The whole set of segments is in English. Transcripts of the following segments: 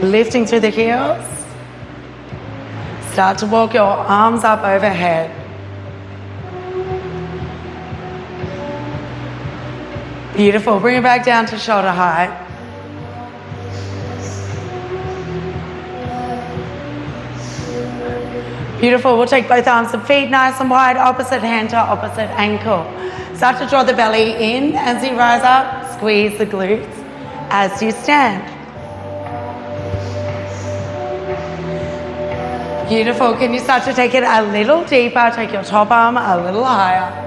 Lifting through the heels. Start to walk your arms up overhead. Beautiful. Bring it back down to shoulder height. Beautiful. We'll take both arms and feet nice and wide, opposite hand to opposite ankle. Start to draw the belly in as you rise up. Squeeze the glutes as you stand. Beautiful. Can you start to take it a little deeper? Take your top arm a little higher.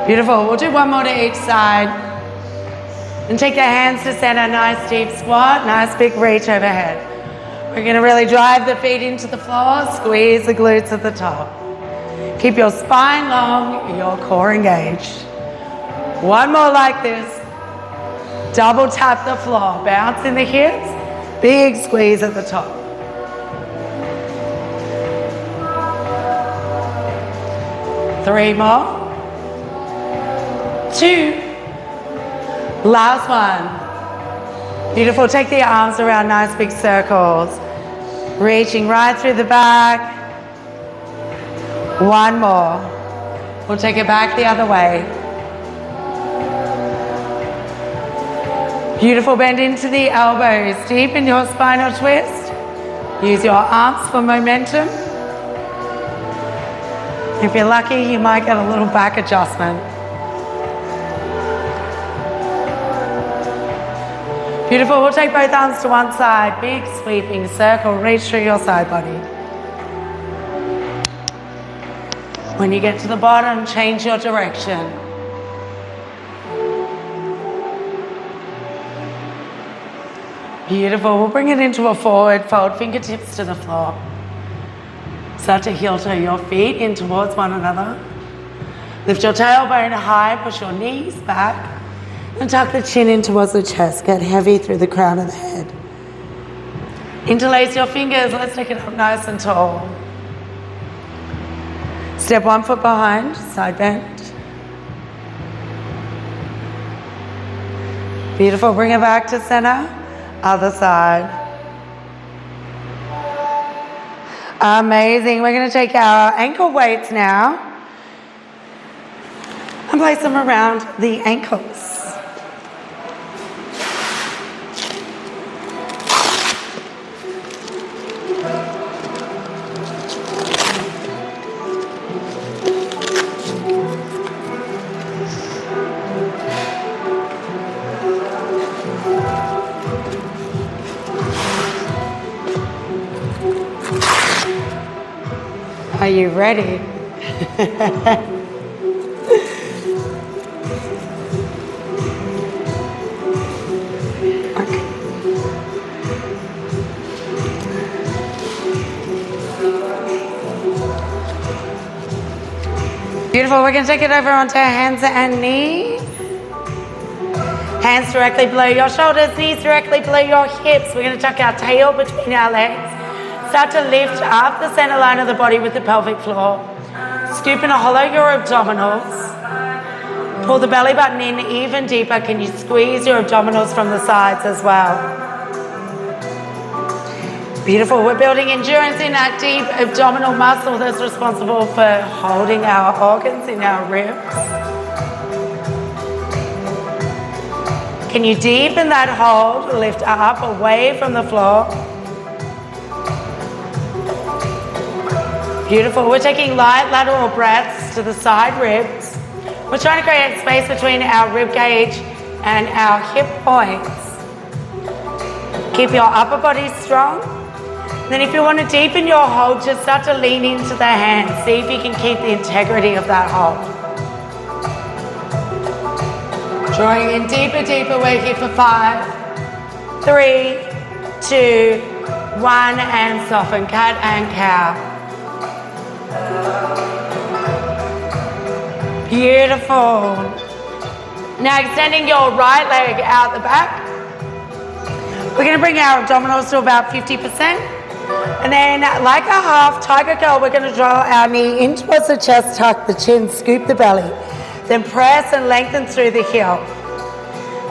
Beautiful. We'll do one more to each side. And take the hands to center. Nice deep squat. Nice big reach overhead. We're going to really drive the feet into the floor. Squeeze the glutes at the top. Keep your spine long, your core engaged. One more like this. Double tap the floor. Bounce in the hips. Big squeeze at the top. Three more. Two. Last one. Beautiful. Take the arms around nice big circles. Reaching right through the back. One more. We'll take it back the other way. Beautiful. Bend into the elbows. Deepen your spinal twist. Use your arms for momentum. If you're lucky, you might get a little back adjustment. Beautiful. We'll take both arms to one side. Big sweeping circle. Reach through your side body. When you get to the bottom, change your direction. Beautiful. We'll bring it into a forward fold. Fingertips to the floor. Start to heel toe your feet in towards one another. Lift your tailbone high. Push your knees back. And tuck the chin in towards the chest. Get heavy through the crown of the head. Interlace your fingers. Let's take it up nice and tall. Step 1 foot behind, side bend. Beautiful. Bring it back to center. Other side. Amazing. We're going to take our ankle weights now and place them around the ankles. Are you ready? Beautiful. We're going to take it over onto our hands and knees. Hands directly below your shoulders, knees directly below your hips. We're going to tuck our tail between our legs. Start to lift up the center line of the body with the pelvic floor. Scoop and hollow your abdominals. Pull the belly button in even deeper. Can you squeeze your abdominals from the sides as well? Beautiful. We're building endurance in that deep abdominal muscle that's responsible for holding our organs in our ribs. Can you deepen that hold? Lift up away from the floor. Beautiful. We're taking light lateral breaths to the side ribs. We're trying to create space between our rib cage and our hip points. Keep your upper body strong. Then if you want to deepen your hold, just start to lean into the hands. See if you can keep the integrity of that hold. Drawing in deeper, deeper. We're here for 5, 3, 2, 1, and soften. Cat and cow. Beautiful. Now extending your right leg out the back. We're going to bring our abdominals to about 50%. And then like a half tiger curl, we're going to draw our knee in towards the chest, tuck the chin, scoop the belly. Then press and lengthen through the heel.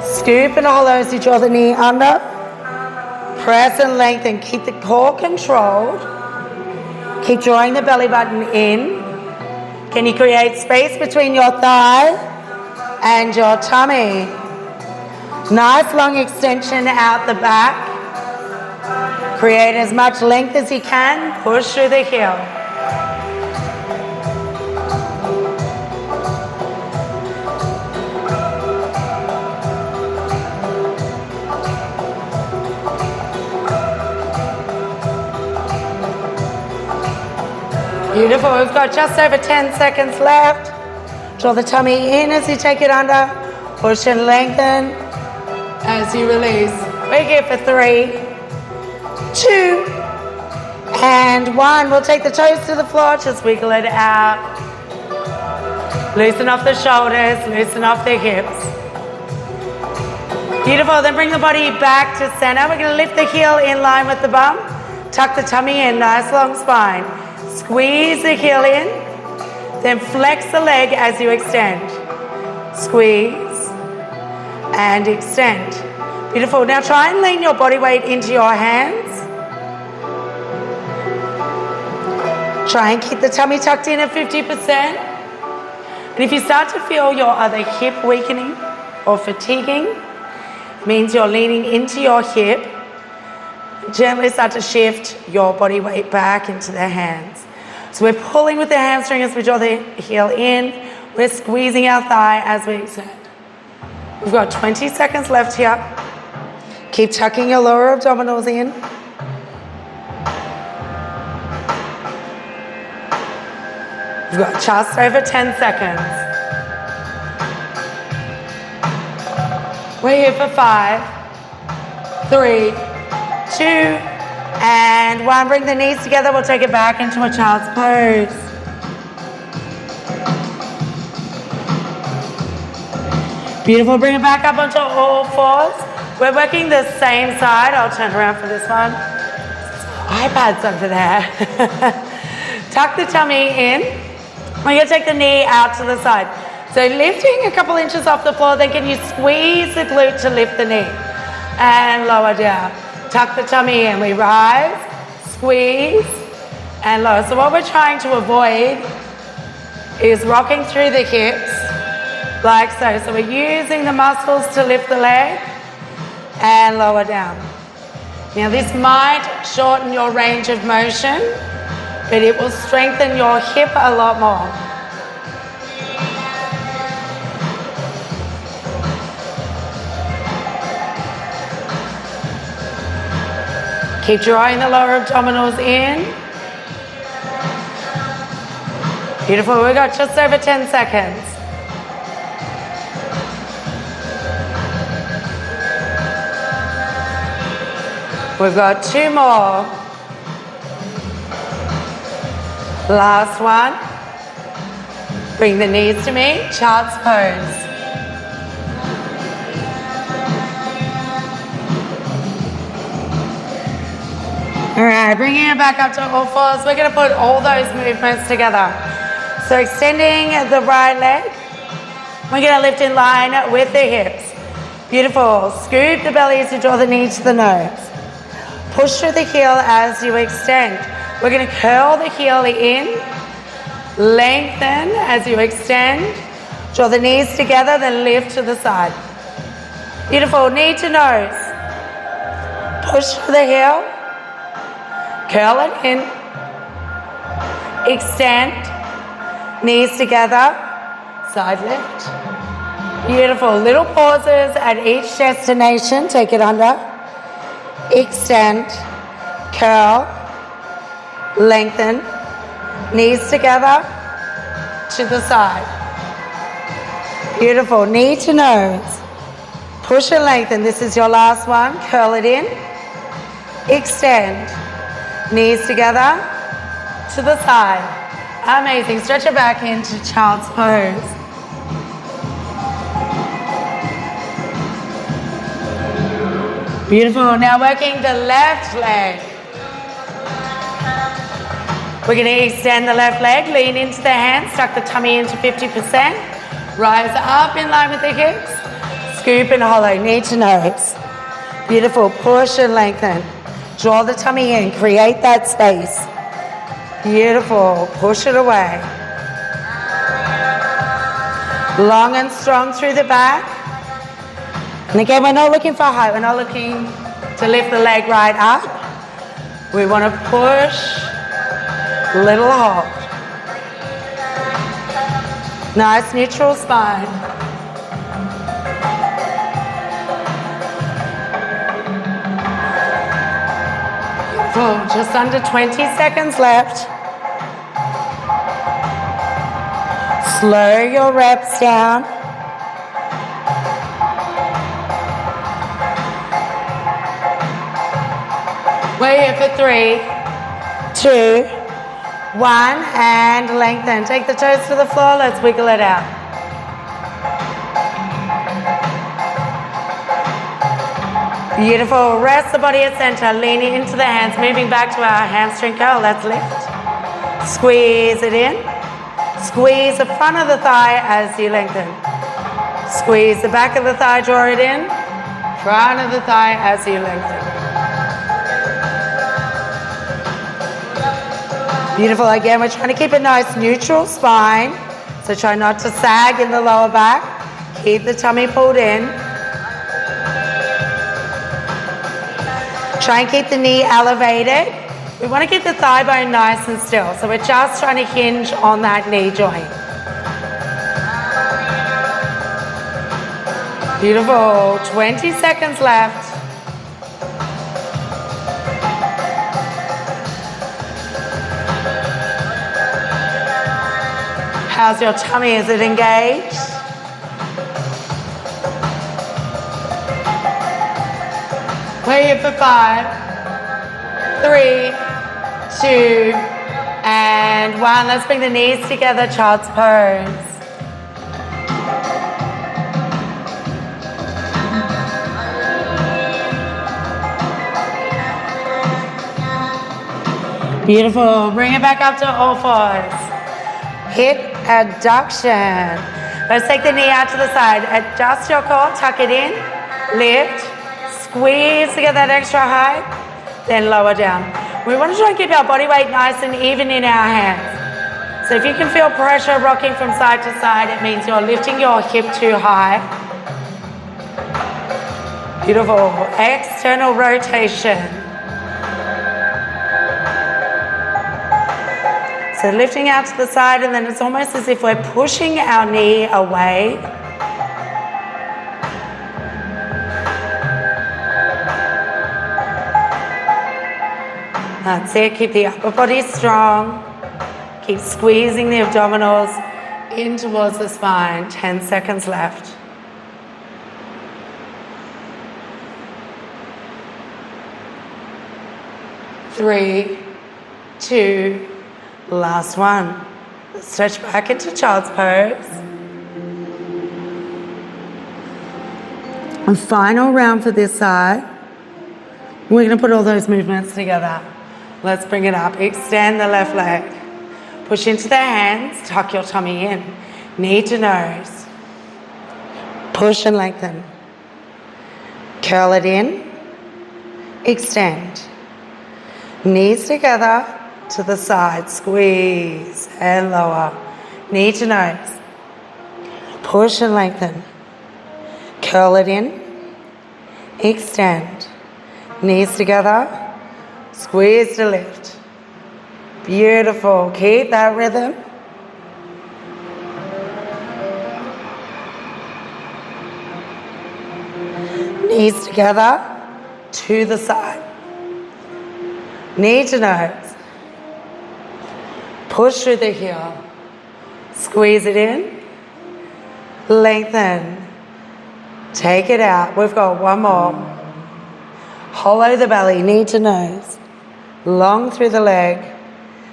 Scoop and hollow as you draw the knee under. Press and lengthen. Keep the core controlled. Keep drawing the belly button in. Can you create space between your thigh and your tummy? Nice long extension out the back. Create as much length as you can. Push through the heel. Beautiful. We've got just over 10 seconds left. Draw the tummy in as you take it under. Push and lengthen as you release. We're here for 3, 2, and 1. We'll take the toes to the floor. Just wiggle it out. Loosen off the shoulders. Loosen off the hips. Beautiful. Then bring the body back to center. We're going to lift the heel in line with the bum. Tuck the tummy in. Nice long spine. Squeeze the heel in, then flex the leg as you extend. Squeeze and extend. Beautiful. Now try and lean your body weight into your hands. Try and keep the tummy tucked in at 50%. And if you start to feel your other hip weakening or fatiguing, it means you're leaning into your hip. Gently start to shift your body weight back into the hands. So we're pulling with the hamstring as we draw the heel in. We're squeezing our thigh as we extend. We've got 20 seconds left here. Keep tucking your lower abdominals in. We've got just over 10 seconds. We're here for 5, 3, 2, and 1. Bring the knees together. We'll take it back into a child's pose. Beautiful. Bring it back up onto all fours. We're working the same side. I'll turn around for this one. iPad's over there. Tuck the tummy in. We're going to take the knee out to the side. So lifting a couple inches off the floor, then can you squeeze the glute to lift the knee? And lower down. Tuck the tummy in. We rise, squeeze, and lower. So what we're trying to avoid is rocking through the hips like so. So we're using the muscles to lift the leg and lower down. Now this might shorten your range of motion, but it will strengthen your hip a lot more. Keep drawing the lower abdominals in. Beautiful. We've got just over 10 seconds. We've got 2 more. Last one. Bring the knees to me. Child's pose. All right, bringing it back up to all fours. We're going to put all those movements together. So extending the right leg. We're going to lift in line with the hips. Beautiful. Scoop the belly as you draw the knee to the nose. Push through the heel as you extend. We're going to curl the heel in. Lengthen as you extend. Draw the knees together, then lift to the side. Beautiful. Knee to nose. Push through the heel. Curl it in, extend, knees together, side lift. Beautiful. Little pauses at each destination. Take it under, extend, curl, lengthen, knees together, to the side. Beautiful. Knee to nose. Push and lengthen. This is your last one. Curl it in, extend. Knees together, to the side. Amazing. Stretch it back into child's pose. Beautiful. Now working the left leg. We're going to extend the left leg, lean into the hands, tuck the tummy into 50%. Rise up in line with the hips. Scoop and hollow, knee to nose. Beautiful, push and lengthen. Draw the tummy in, create that space. Beautiful, push it away. Long and strong through the back. And again, we're not looking for height, we're not looking to lift the leg right up. We want to push, little hold. Nice neutral spine. Just under 20 seconds left. Slow your reps down. We're here for 3, 2, 1, and lengthen. Take the toes to the floor, let's wiggle it out. Beautiful, rest the body at center, leaning into the hands, moving back to our hamstring curl, let's lift. Squeeze it in. Squeeze the front of the thigh as you lengthen. Squeeze the back of the thigh, draw it in. Front of the thigh as you lengthen. Beautiful, again, we're trying to keep a nice neutral spine. So try not to sag in the lower back. Keep the tummy pulled in. Try and keep the knee elevated. We want to keep the thigh bone nice and still. So we're just trying to hinge on that knee joint. Beautiful, 20 seconds left. How's your tummy? Is it engaged? We're here for 5, 3, 2, and 1. Let's bring the knees together, child's pose. Beautiful. Bring it back up to all fours. Hip adduction. Let's take the knee out to the side. Adjust your core, tuck it in, lift, squeeze to get that extra height, then lower down. We want to try and keep our body weight nice and even in our hands. So if you can feel pressure rocking from side to side, it means you're lifting your hip too high. Beautiful. External rotation. So lifting out to the side, and then it's almost as if we're pushing our knee away. That's it. Keep the upper body strong. Keep squeezing the abdominals in towards the spine. 10 seconds left. 3, 2, last one. Stretch back into child's pose. And final round for this side. We're going to put all those movements together. Let's bring it up. Extend the left leg. Push into the hands. Tuck your tummy in. Knee to nose. Push and lengthen. Curl it in. Extend. Knees together to the side. Squeeze and lower. Knee to nose. Push and lengthen. Curl it in. Extend. Knees together. Squeeze to lift. Beautiful. Keep that rhythm. Knees together to the side. Knee to nose. Push through the heel. Squeeze it in. Lengthen. Take it out. We've got one more. Hollow the belly, knee to nose. Long through the leg.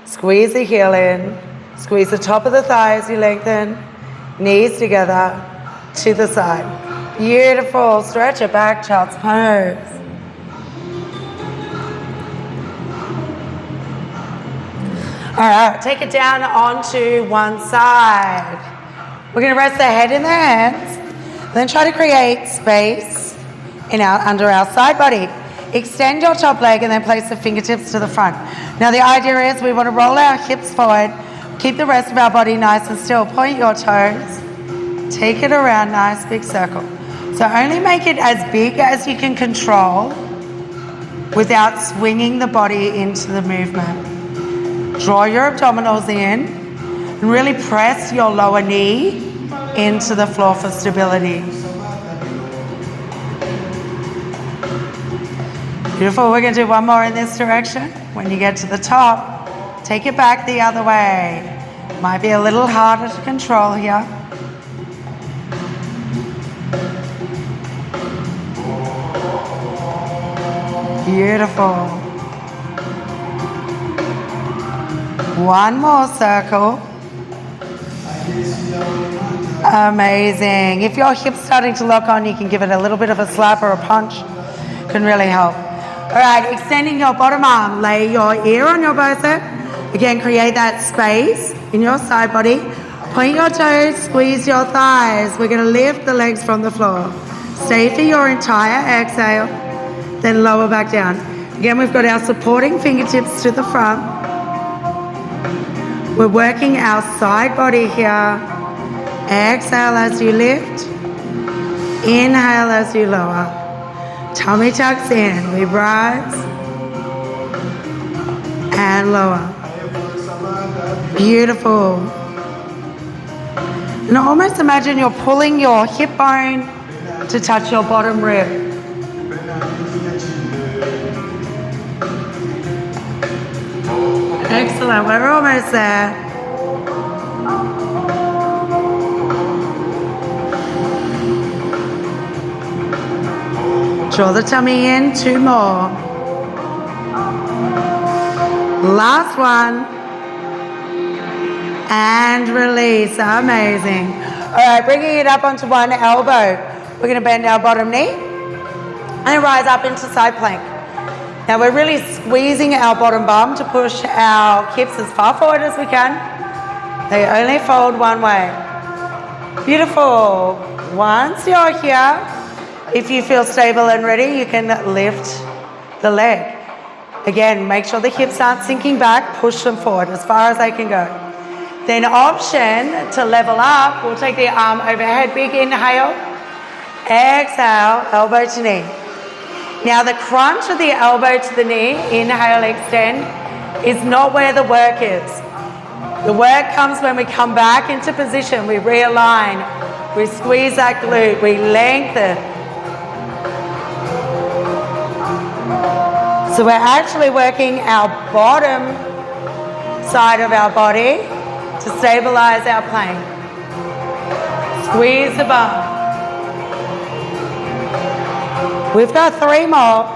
Squeeze the heel in. Squeeze the top of the thigh as you lengthen. Knees together to the side. Beautiful. Stretch it back, child's pose. All right, take it down onto one side. We're going to rest the head in the hands. Then try to create space under our side body. Extend your top leg and then place the fingertips to the front. Now the idea is we want to roll our hips forward, keep the rest of our body nice and still. Point your toes, take it around, nice big circle. So only make it as big as you can control without swinging the body into the movement. Draw your abdominals in and really press your lower knee into the floor for stability. Beautiful. We're going to do one more in this direction. When you get to the top, take it back the other way. Might be a little harder to control here. Beautiful. One more circle. Amazing. If your hip's starting to lock on, you can give it a little bit of a slap or a punch. Can really help. All right, extending your bottom arm. Lay your ear on your bicep. Again, create that space in your side body. Point your toes, squeeze your thighs. We're going to lift the legs from the floor. Stay for your entire exhale, then lower back down. Again, we've got our supporting fingertips to the front. We're working our side body here. Exhale as you lift. Inhale as you lower. Tummy tucks in. We rise and lower. Beautiful. And almost imagine you're pulling your hip bone to touch your bottom rib. Excellent. We're almost there. Draw the tummy in, 2 more. Last one. And release. Amazing. All right, bringing it up onto one elbow. We're going to bend our bottom knee and rise up into side plank. Now we're really squeezing our bottom bum to push our hips as far forward as we can. They only fold one way. Beautiful. Once you're here, if you feel stable and ready, you can lift the leg. Again, make sure the hips aren't sinking back. Push them forward as far as they can go. Then option to level up, we'll take the arm overhead. Big inhale. Exhale, elbow to knee. Now the crunch of the elbow to the knee, inhale, extend, is not where the work is. The work comes when we come back into position. We realign. We squeeze that glute. We lengthen. So we're actually working our bottom side of our body to stabilize our plank. Squeeze the bum. We've got 3 more.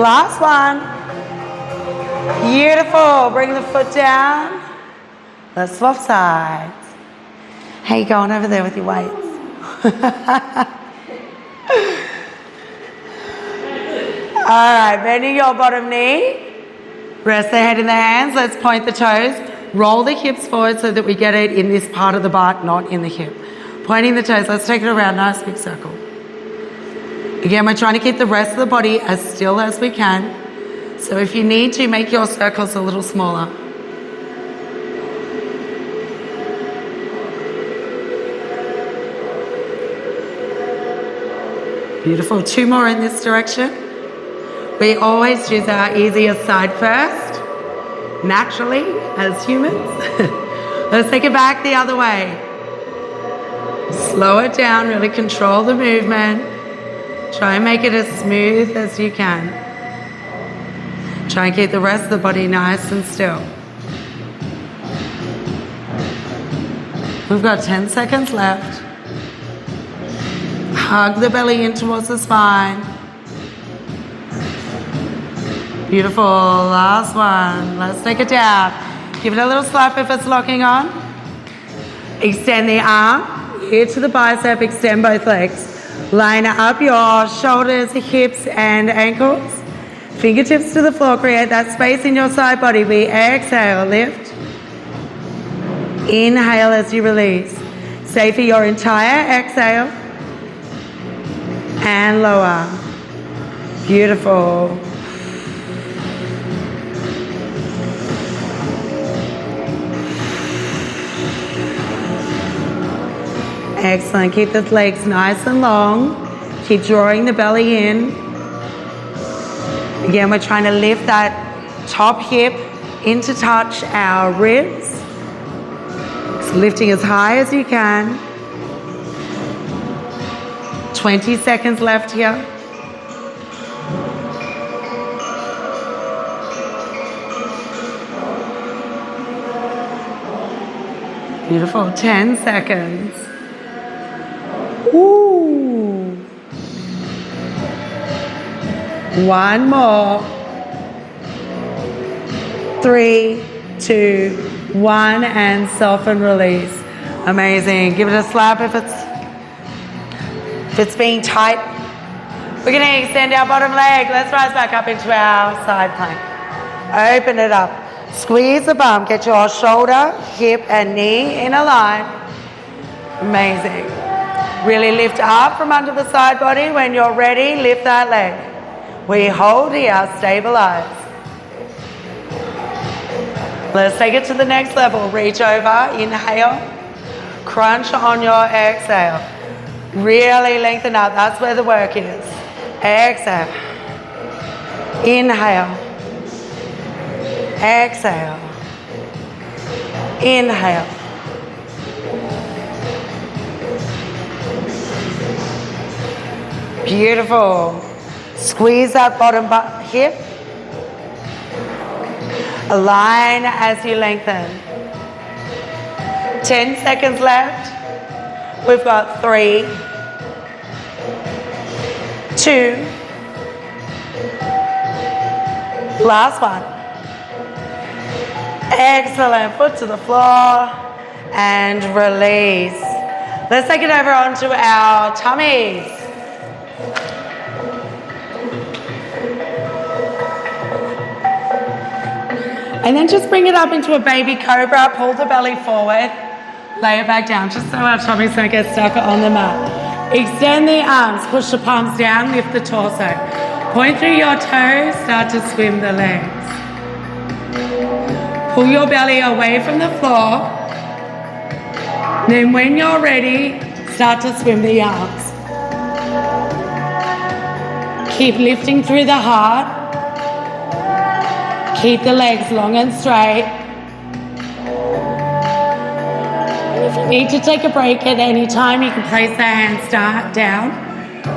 Last one. Beautiful. Bring the foot down. Let's swap sides. How you going over there with your weights? All right, bending your bottom knee. Rest the head in the hands. Let's point the toes. Roll the hips forward so that we get it in this part of the butt, not in the hip. Pointing the toes. Let's take it around. Nice big circle. Again, we're trying to keep the rest of the body as still as we can. So if you need to, make your circles a little smaller. Beautiful. 2 more in this direction. We always choose our easiest side first, naturally, as humans. Let's take it back the other way. Slow it down, really control the movement. Try and make it as smooth as you can. Try and keep the rest of the body nice and still. We've got 10 seconds left. Hug the belly in towards the spine. Beautiful. Last one. Let's take it down. Give it a little slap if it's locking on. Extend the arm here to the bicep. Extend both legs. Line up your shoulders, hips, and ankles. Fingertips to the floor, create that space in your side body. We exhale, lift. Inhale as you release. Stay for your entire exhale. And lower. Beautiful. Excellent. Keep the legs nice and long. Keep drawing the belly in. Again, we're trying to lift that top hip in to touch our ribs. So lifting as high as you can. 20 seconds left here. Beautiful. 10 seconds. Ooh. One more. 3, 2, 1, and soften, release. Amazing. Give it a slap if it's being tight. We're going to extend our bottom leg. Let's rise back up into our side plank. Open it up. Squeeze the bum. Get your shoulder, hip, and knee in a line. Amazing. Really lift up from under the side body. When you're ready, lift that leg. We hold here, stabilize. Let's take it to the next level. Reach over, inhale. Crunch on your exhale. Really lengthen up. That's where the work is. Exhale. Inhale. Exhale. Inhale. Beautiful. Squeeze that bottom hip. Align as you lengthen. 10 seconds left. We've got 3, 2. Last one. Excellent. Foot to the floor and release. Let's take it over onto our tummies. And then just bring it up into a baby cobra. Pull the belly forward. Lay it back down just so our tummies don't get stuck on the mat. Extend the arms. Push the palms down. Lift the torso. Point through your toes. Start to swim the legs. Pull your belly away from the floor. Then when you're ready, start to swim the arms. Keep lifting through the heart. Keep the legs long and straight. If you need to take a break at any time, you can place the hands down,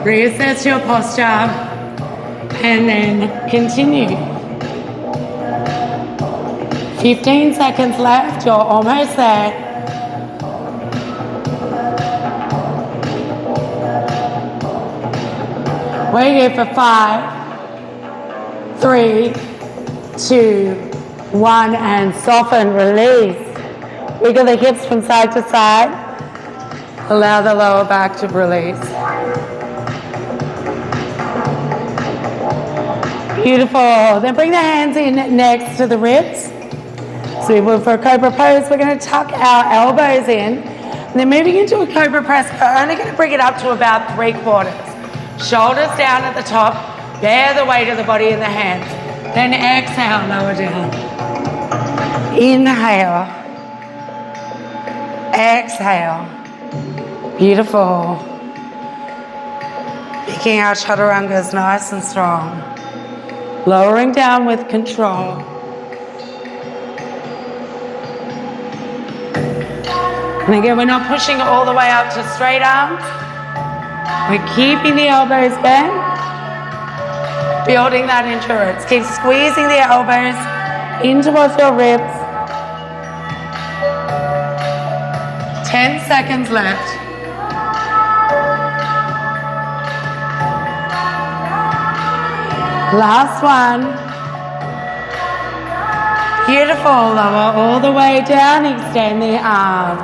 reassess your posture, and then continue. 15 seconds left, you're almost there. We're here for 5, 3, 2, 1, and soften, release. Wiggle the hips from side to side. Allow the lower back to release. Beautiful. Then bring the hands in next to the ribs. So we move for a cobra pose. We're going to tuck our elbows in. And then moving into a cobra press, we're only going to bring it up to about 3/4. Shoulders down at the top. Bear the weight of the body in the hands. Then exhale, lower down. Inhale. Exhale. Beautiful. Making our chaturangas nice and strong. Lowering down with control. And again, we're not pushing all the way up to straight arms. We're keeping the elbows bent. Building that endurance. Keep squeezing the elbows in towards your ribs. 10 seconds left. Last one. Beautiful. Lower all the way down. Extend the arms.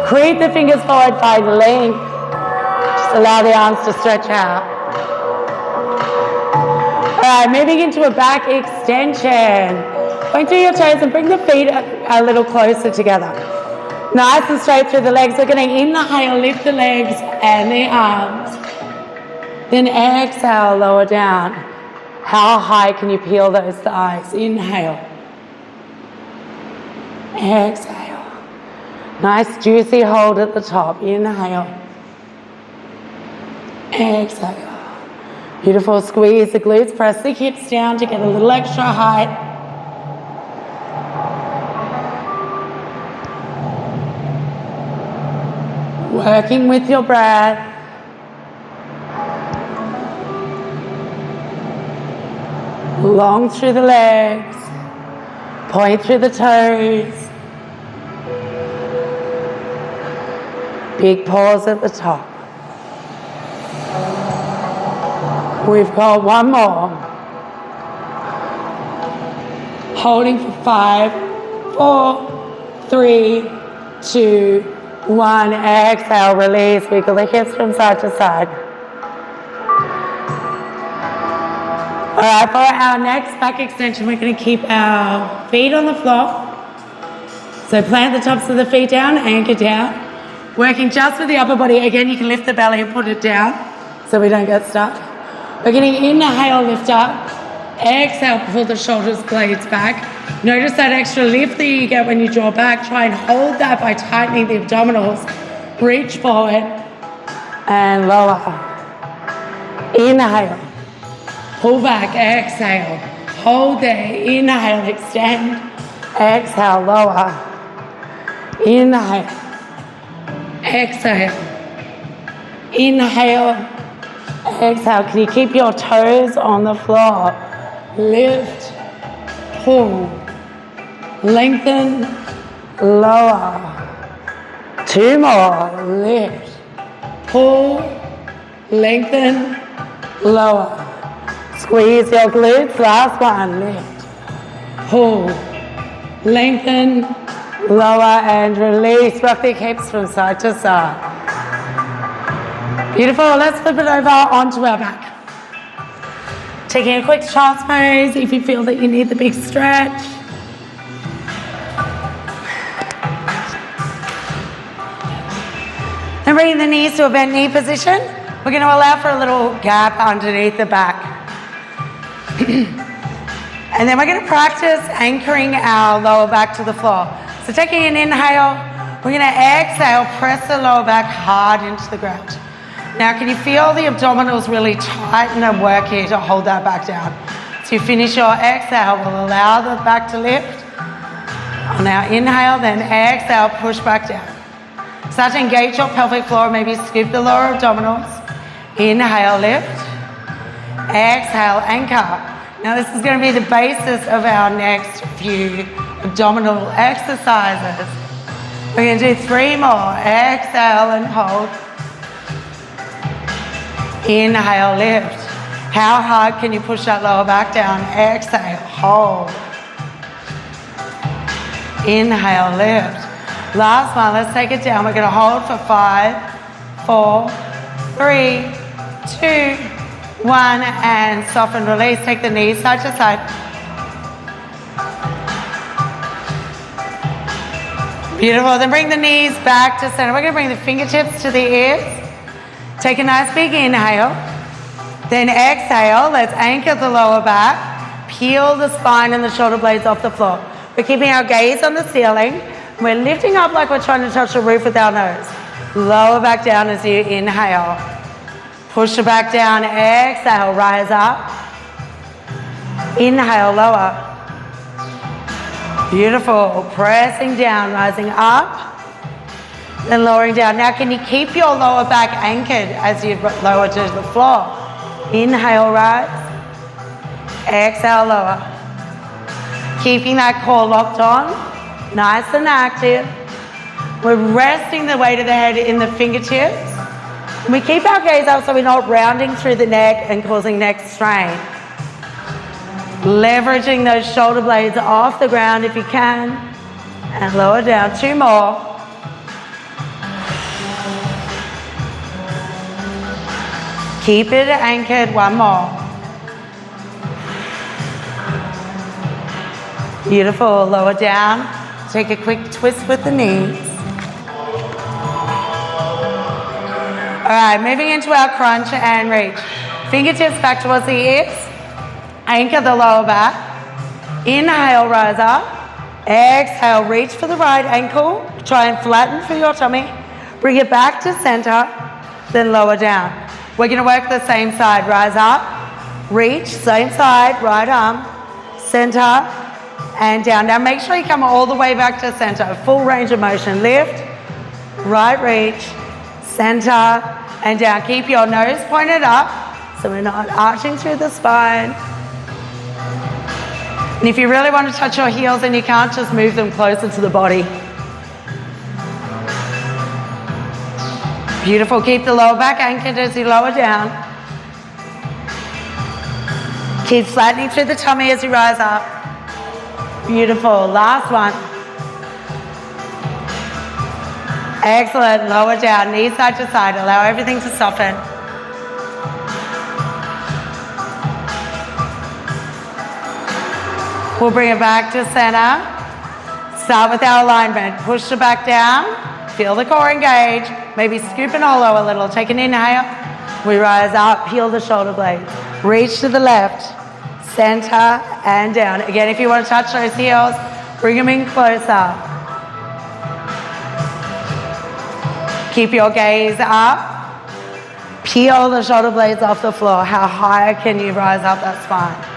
Creep the fingers forward, find length. Just allow the arms to stretch out. All right, moving into a back extension. Point through your toes and bring the feet a little closer together. Nice and straight through the legs. We're going to inhale, lift the legs and the arms. Then exhale, lower down. How high can you peel those thighs? Inhale. Exhale. Nice juicy hold at the top. Inhale. Exhale. Beautiful. Squeeze the glutes. Press the hips down to get a little extra height. Working with your breath. Long through the legs. Point through the toes. Big pause at the top. We've got one more. Holding for 5, 4, 3, 2, 1. Exhale, release. Wiggle the hips from side to side. All right, for our next back extension, we're going to keep our feet on the floor. So plant the tops of the feet down, anchor down. Working just with the upper body. Again, you can lift the belly and put it down so we don't get stuck. We're going to inhale, lift up. Exhale, pull the shoulders, blades back. Notice that extra lift that you get when you draw back. Try and hold that by tightening the abdominals. Reach forward and lower. Inhale. Pull back, exhale. Hold there. Inhale, extend. Exhale, lower. Inhale. Exhale. Inhale. Exhale. Can you keep your toes on the floor? Lift. Pull. Lengthen. Lower. 2 more. Lift. Pull. Lengthen. Lower. Squeeze your glutes. Last one. Lift. Pull. Lengthen. Lower and release. Rock the hips from side to side. Beautiful. Let's flip it over onto our back. Taking a quick child's pose if you feel that you need the big stretch. And bringing the knees to a bent knee position. We're going to allow for a little gap underneath the back. And then we're going to practice anchoring our lower back to the floor. So taking an inhale, we're going to exhale, press the lower back hard into the ground. Now can you feel the abdominals really tighten and work here to hold that back down? So you finish your exhale, we'll allow the back to lift. On our inhale, then exhale, push back down. Start to engage your pelvic floor, maybe scoop the lower abdominals. Inhale, lift. Exhale, anchor. Now this is going to be the basis of our next few abdominal exercises. We're going to do 3 more. Exhale and hold. Inhale, lift. How hard can you push that lower back down? Exhale, hold. Inhale, lift. Last one, let's take it down. We're going to hold for 5, 4, 3, 2, 1, and soften, release. Take the knees side to side. Beautiful. Then bring the knees back to center. We're going to bring the fingertips to the ears. Take a nice big inhale. Then exhale. Let's anchor the lower back. Peel the spine and the shoulder blades off the floor. We're keeping our gaze on the ceiling. We're lifting up like we're trying to touch the roof with our nose. Lower back down as you inhale. Push it back down. Exhale, rise up. Inhale, lower. Beautiful. Pressing down, rising up. Then lowering down. Now can you keep your lower back anchored as you lower to the floor? Inhale, rise. Exhale, lower. Keeping that core locked on. Nice and active. We're resting the weight of the head in the fingertips. We keep our gaze up so we're not rounding through the neck and causing neck strain. Leveraging those shoulder blades off the ground if you can. And lower down. 2 more. Keep it anchored. 1 more. Beautiful. Lower down. Take a quick twist with the knees. All right, moving into our crunch and reach. Fingertips back towards the ears. Anchor the lower back. Inhale, rise up. Exhale, reach for the right ankle. Try and flatten for your tummy. Bring it back to center, then lower down. We're going to work the same side. Rise up, reach, same side, right arm, center, and down. Now make sure you come all the way back to center. Full range of motion. Lift, right reach, center, and down. Keep your nose pointed up so we're not arching through the spine. And if you really want to touch your heels and you can't, just move them closer to the body. Beautiful. Keep the lower back anchored as you lower down. Keep flattening through the tummy as you rise up. Beautiful. Last one. Excellent. Lower down. Knees side to side. Allow everything to soften. We'll bring it back to center. Start with our alignment. Push the back down. Feel the core engage. Maybe scoop and hollow a little. Take an inhale. We rise up. Peel the shoulder blades. Reach to the left. Center and down. Again, if you want to touch those heels, bring them in closer. Keep your gaze up. Peel the shoulder blades off the floor. How high can you rise up that spine?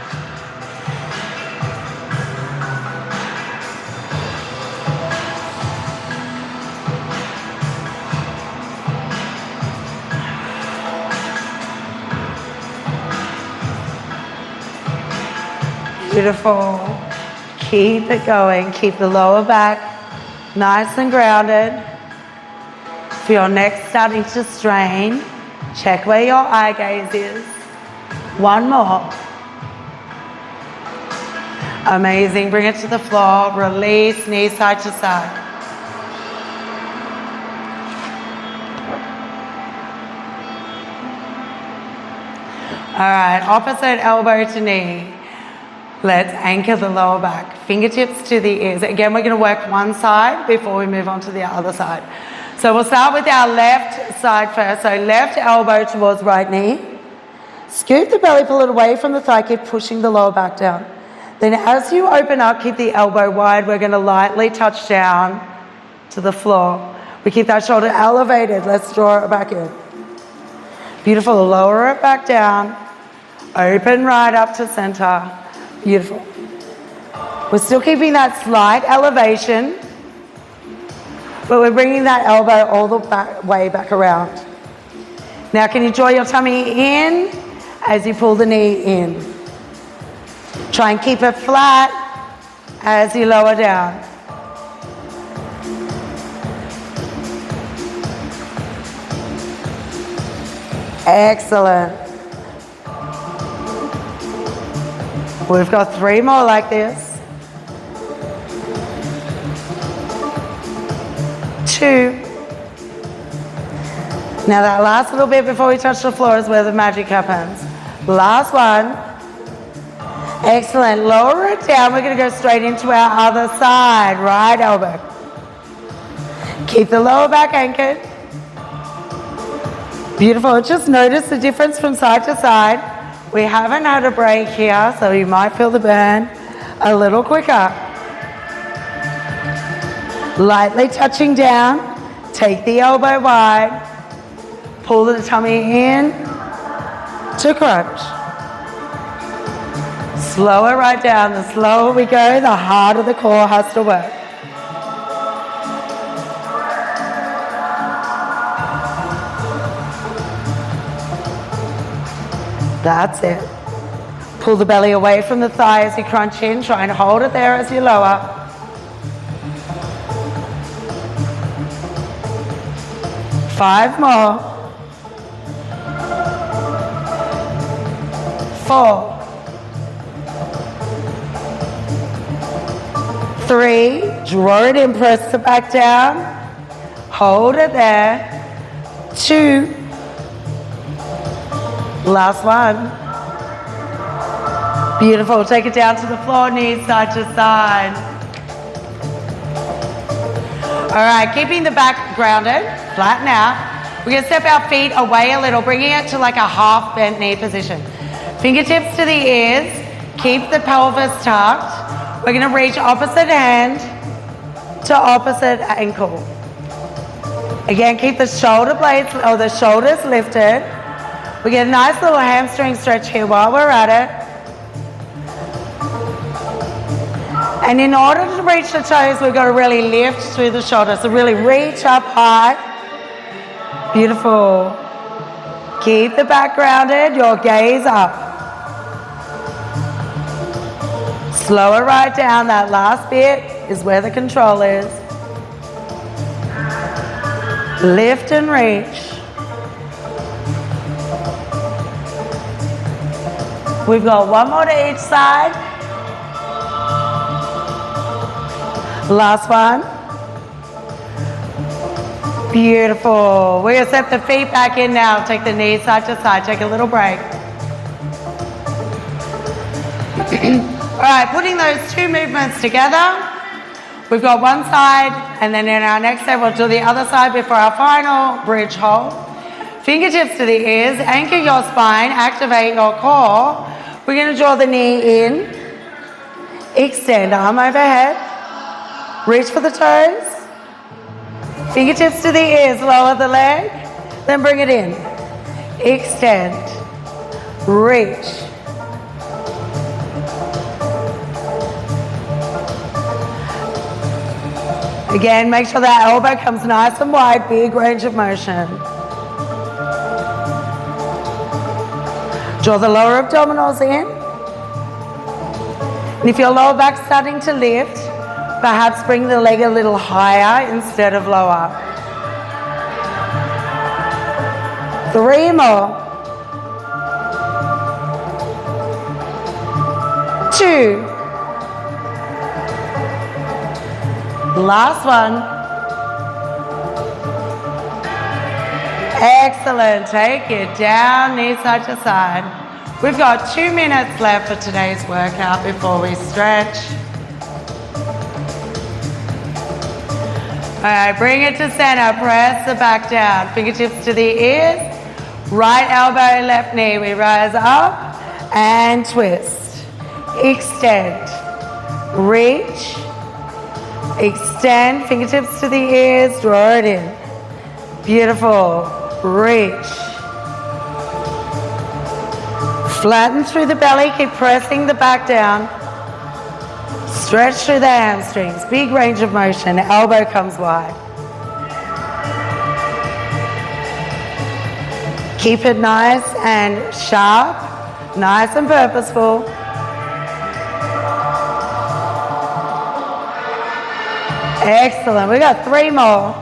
Beautiful. Keep it going. Keep the lower back nice and grounded. For your neck starting to strain, check where your eye gaze is. One more. Amazing. Bring it to the floor. Release, knees side to side. All right, opposite elbow to knee. Let's anchor the lower back. Fingertips to the ears. Again, we're going to work one side before we move on to the other side. So we'll start with our left side first. So left elbow towards right knee. Scoop the belly, pull it away from the thigh, keep pushing the lower back down. Then as you open up, keep the elbow wide. We're going to lightly touch down to the floor. We keep that shoulder elevated. Let's draw it back in. Beautiful. Lower it back down. Open right up to center. Beautiful. We're still keeping that slight elevation, but we're bringing that elbow all the way back around. Now, can you draw your tummy in as you pull the knee in? Try and keep it flat as you lower down. Excellent. We've got 3 more like this. 2. Now that last little bit before we touch the floor is where the magic happens. Last one. Excellent. Lower it down. We're going to go straight into our other side. Right elbow. Keep the lower back anchored. Beautiful. Just notice the difference from side to side. We haven't had a break here, so you might feel the burn a little quicker. Lightly touching down. Take the elbow wide. Pull the tummy in to crunch. Slow it right down. The slower we go, the harder the core has to work. That's it. Pull the belly away from the thigh as you crunch in. Try and hold it there as you lower. Five more. 4. 3. Draw it in, press it back down. Hold it there. 2. Last one. Beautiful. Take it down to the floor, knees side to side. All right, keeping the back grounded, flatten out. We're going to step our feet away a little, bringing it to like a half bent knee position. Fingertips to the ears. Keep the pelvis tucked. We're going to reach opposite hand to opposite ankle. Again, keep the shoulder blades or the shoulders lifted. We get a nice little hamstring stretch here while we're at it. And in order to reach the toes, we've got to really lift through the shoulders. So really reach up high. Beautiful. Keep the back grounded, your gaze up. Slow it right down. That last bit is where the control is. Lift and reach. We've got one more to each side. Last one. Beautiful. We're going to step the feet back in now. Take the knees side to side. Take a little break. All right, putting those two movements together. We've got one side, and then in our next step, we'll do the other side before our final bridge hold. Fingertips to the ears. Anchor your spine. Activate your core. We're going to draw the knee in. Extend, arm overhead. Reach for the toes. Fingertips to the ears, lower the leg. Then bring it in. Extend. Reach. Again, make sure that elbow comes nice and wide, big range of motion. Draw the lower abdominals in. And if your lower back's starting to lift, perhaps bring the leg a little higher instead of lower. 3 more. 2. Last one. Excellent. Take it down, knees side to side. We've got 2 minutes left for today's workout before we stretch. All right, bring it to center. Press the back down. Fingertips to the ears. Right elbow, left knee. We rise up and twist. Extend. Reach. Extend. Fingertips to the ears. Draw it in. Beautiful. Reach. Flatten through the belly. Keep pressing the back down. Stretch through the hamstrings. Big range of motion. Elbow comes wide. Keep it nice and sharp. Nice and purposeful. Excellent. We got 3 more.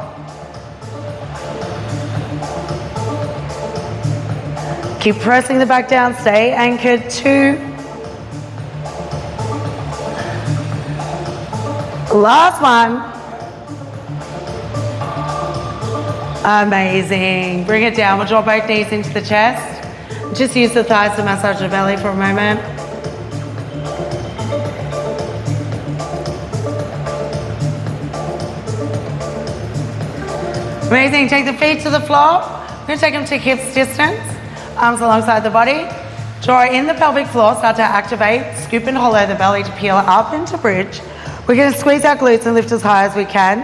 Keep pressing the back down. Stay anchored. 2. Last one. Amazing. Bring it down. We'll draw both knees into the chest. Just use the thighs to massage the belly for a moment. Amazing. Take the feet to the floor. We're going to take them to hips distance. Arms alongside the body. Draw in the pelvic floor. Start to activate. Scoop and hollow the belly to peel up into bridge. We're going to squeeze our glutes and lift as high as we can.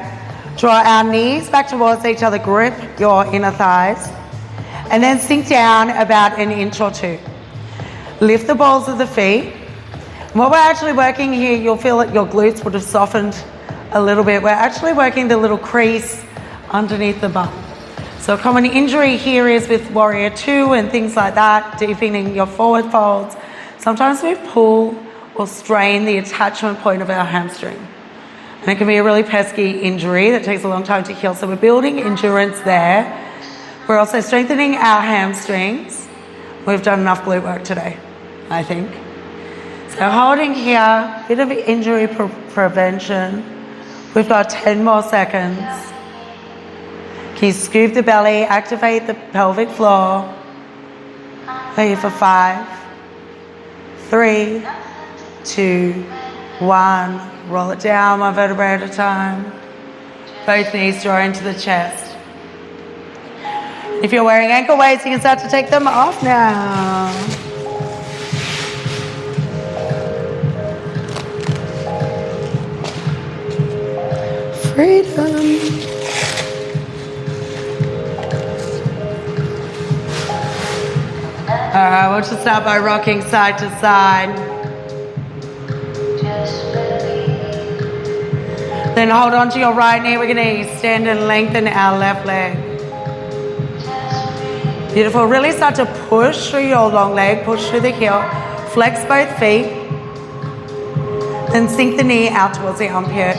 Draw our knees back towards each other. Grip your inner thighs. And then sink down about 1 inch or 2. Lift the balls of the feet. And what we're actually working here, you'll feel that your glutes would have softened a little bit. We're actually working the little crease underneath the bum. So a common injury here is with Warrior 2 and things like that, deepening your forward folds. Sometimes we pull or strain the attachment point of our hamstring. And it can be a really pesky injury that takes a long time to heal. So we're building endurance there. We're also strengthening our hamstrings. We've done enough glute work today, I think. So holding here, bit of injury prevention. We've got 10 more seconds. Can you scoop the belly, activate the pelvic floor. We're here for 5, 3, 2, 1. Roll it down one vertebrae at a time. Both knees draw into the chest. If you're wearing ankle weights, you can start to take them off now. Freedom. Alright, we'll just start by rocking side to side. Then hold on to your right knee. We're going to extend and lengthen our left leg. Beautiful. Really start to push through your long leg, push through the heel, flex both feet, then sink the knee out towards the armpit.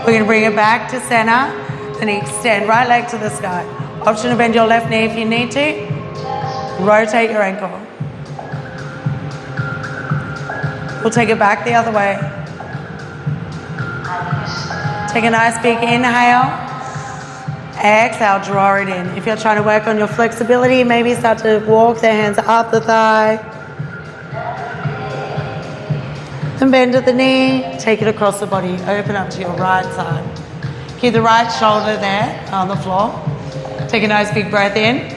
We're going to bring it back to center, then extend right leg to the sky. Option to bend your left knee if you need to. Rotate your ankle. We'll take it back the other way. Take a nice big inhale. Exhale, draw it in. If you're trying to work on your flexibility, maybe start to walk the hands up the thigh. Then bend at the knee, take it across the body, open up to your right side. Keep the right shoulder there on the floor. Take a nice big breath in.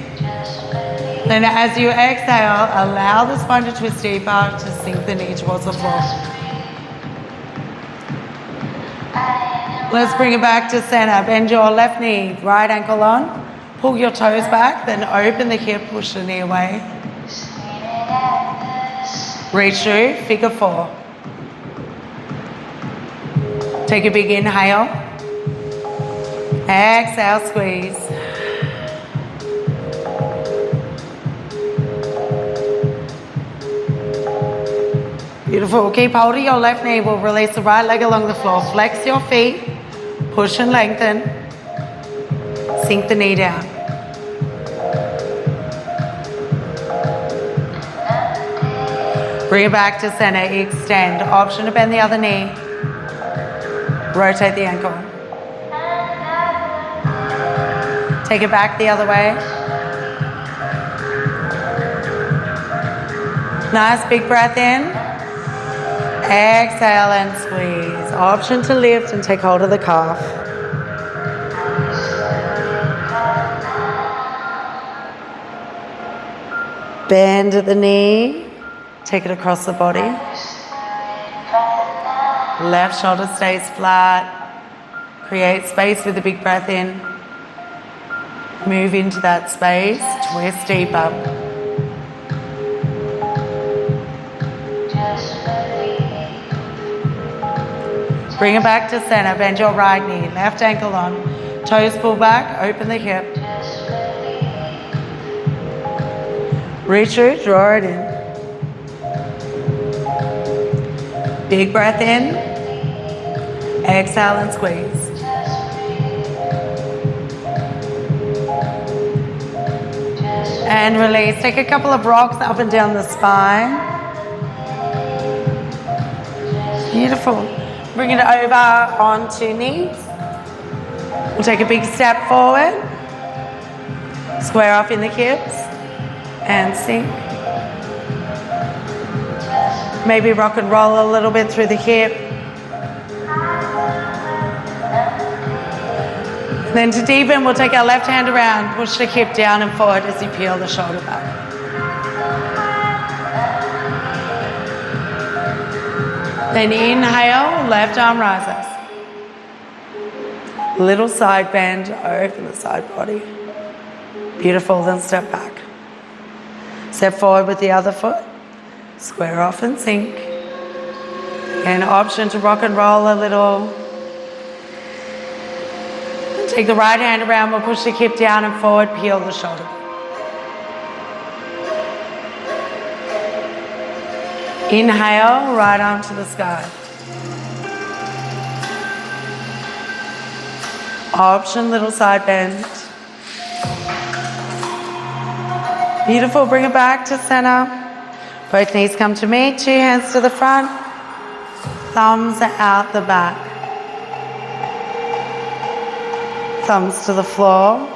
Then as you exhale, allow the spine to twist deeper to sink the knee towards the floor. Let's bring it back to center. Bend your left knee, right ankle on. Pull your toes back, then open the hip, push the knee away. Reach through, figure 4. Take a big inhale. Exhale, squeeze. Beautiful. Keep holding your left knee. We'll release the right leg along the floor. Flex your feet. Push and lengthen. Sink the knee down. Bring it back to center. Extend. Option to bend the other knee. Rotate the ankle. Take it back the other way. Nice big breath in. Exhale and squeeze. Option to lift and take hold of the calf. Bend at the knee. Take it across the body. Left shoulder stays flat. Create space with a big breath in. Move into that space. Twist deeper. Bring it back to center. Bend your right knee. Left ankle on. Toes pull back. Open the hip. Reach through. Draw it in. Big breath in. Exhale and squeeze. And release. Take a couple of rocks up and down the spine. Beautiful. Bring it over onto knees. We'll take a big step forward. Square off in the hips. And sink. Maybe rock and roll a little bit through the hip. Then to deepen, we'll take our left hand around, push the hip down and forward as you peel the shoulder back. Then inhale, left arm rises. Little side bend, open the side body. Beautiful, then step back. Step forward with the other foot. Square off and sink. And option to rock and roll a little. Take the right hand around, we'll push the hip down and forward, peel the shoulder. Inhale, right arm to the sky. Option, little side bend. Beautiful, bring it back to center. Both knees come to meet, 2 hands to the front, thumbs out the back. Thumbs to the floor.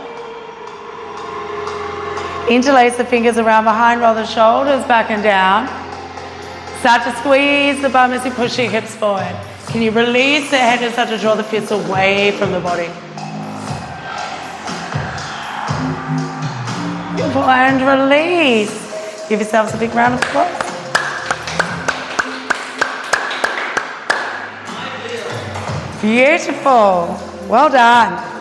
Interlace the fingers around behind, roll the shoulders back and down. Start to squeeze the bum as you push your hips forward. Can you release the head and start to draw the fists away from the body? Beautiful, and release. Give yourselves a big round of applause. Beautiful. Well done.